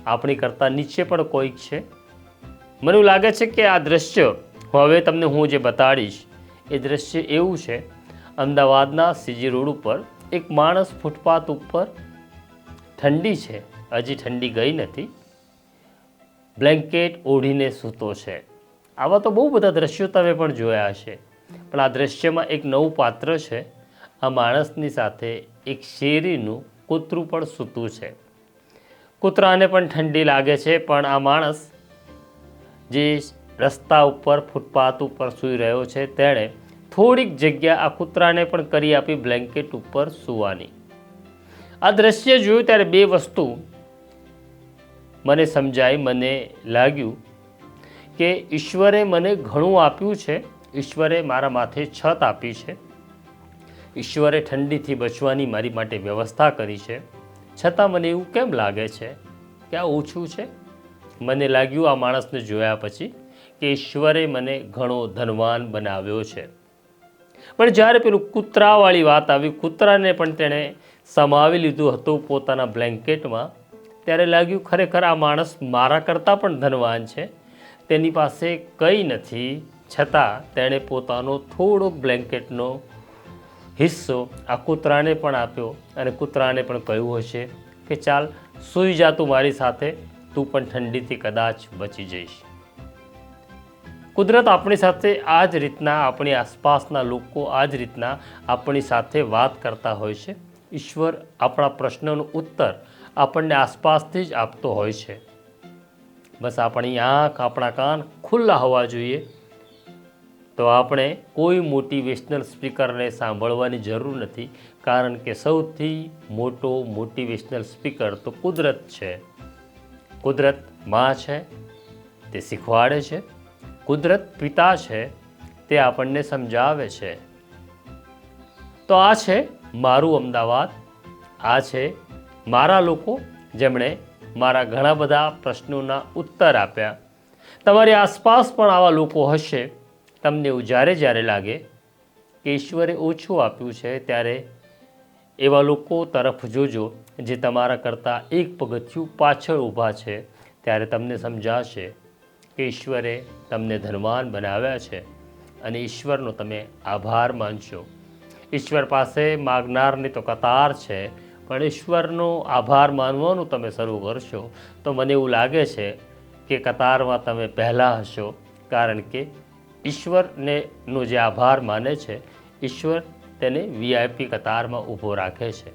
આપણી કરતાં નીચે પણ કોઈક છે. મને એવું લાગે છે કે આ દ્રશ્ય હવે તમને હું જે બતાડીશ એ દ્રશ્ય એવું છે, અમદાવાદના સીજી રોડ ઉપર એક માણસ ફૂટપાથ ઉપર, ઠંડી છે, હજી ઠંડી ગઈ નથી, બ્લેન્કેટ ઓઢીને સૂતો છે. આવા તો બહુ બધા દ્રશ્યો તમે પણ જોયા હશે, પણ આ દ્રશ્યમાં એક નવું પાત્ર છે. આ માણસની સાથે એક શેરીનું કૂતરું પણ સૂતું છે. કૂતરાને પણ ઠંડી લાગે છે, પણ આ માણસ જે રસ્તા ઉપર ફૂટપાથ ઉપર સૂઈ રહ્યો છે તેણે થોડીક જગ્યા આ કૂતરાને પણ કરી આપી બ્લેન્કેટ ઉપર સૂવાની. આ દ્રશ્ય જોયું ત્યારે બે વસ્તુ મને સમજાઈ. મને લાગ્યું કે ઈશ્વરે મને ઘણું આપ્યું છે, ઈશ્વરે મારા માથે છત આપી છે, ઈશ્વરે ઠંડીથી બચવાની મારી માટે વ્યવસ્થા કરી છે, છતાં મને એવું કેમ લાગે છે કે આ ઓછું છે? મને લાગ્યું આ માણસને જોયા પછી કે ઈશ્વરે મને ઘણો ધનવાન બનાવ્યો છે. પણ જ્યારે પેલું કૂતરાવાળી વાત આવી, કૂતરાને પણ તેણે સમાવી લીધું હતું પોતાના બ્લેન્કેટમાં, ત્યારે લાગ્યું ખરેખર આ માણસ મારા કરતાં પણ ધનવાન છે. તેની પાસે કંઈ નથી, છતાં તેણે પોતાનો થોડોક બ્લેન્કેટનો હિસ્સો આ કૂતરાને પણ આપ્યો અને કૂતરાને પણ કહ્યું હશે કે ચાલ સૂઈ જા તું મારી સાથે, તું પણ ઠંડીથી કદાચ બચી જઈશ. કુદરત આપણી સાથે આ જ રીતના, આપણી આસપાસના લોકો આ જ રીતના આપણી સાથે વાત કરતા હોય છે. ઈશ્વર આપણા પ્રશ્નોનો ઉત્તર આપણને આસપાસથી જ આપતો હોય છે. બસ આપણી આંખ, આપણા કાન ખુલ્લા હોવા જોઈએ. તો આપણે કોઈ મોટિવેશનલ સ્પીકરને સાંભળવાની જરૂર નથી, કારણ કે સૌથી મોટો મોટિવેશનલ સ્પીકર તો કુદરત છે. કુદરત માં છે, તે શીખવાડે છે. કુદરત પિતા છે, તે આપણને સમજાવે છે. તો આ છે મારું અમદાવાદ, આ છે મારા લોકો જેમણે મારા ઘણા બધા પ્રશ્નોના ઉત્તર આપ્યા. તમારી આસપાસ પણ આવા લોકો હશે. તમને એવું જ્યારે લાગે કે ઈશ્વરે ઓછું આપ્યું છે, ત્યારે એવા લોકો તરફ જોજો જે તમારા કરતાં એક પગથિયું પાછળ ઊભા છે. ત્યારે તમને સમજાશે કે ઈશ્વરે તમને ધનવાન બનાવ્યા છે અને ઈશ્વરનો તમે આભાર માનશો. ઈશ્વર પાસે માગનારની તો કતાર છે, પણ ઈશ્વરનો આભાર માનવાનું તમે શરૂ કરશો તો મને એવું લાગે છે કે કતારમાં તમે પહેલાં હશો, કારણ કે ઈશ્વરને નો જે આભાર માને છે, ઈશ્વર તેને VIP કતારમાં ઊભો રાખે છે.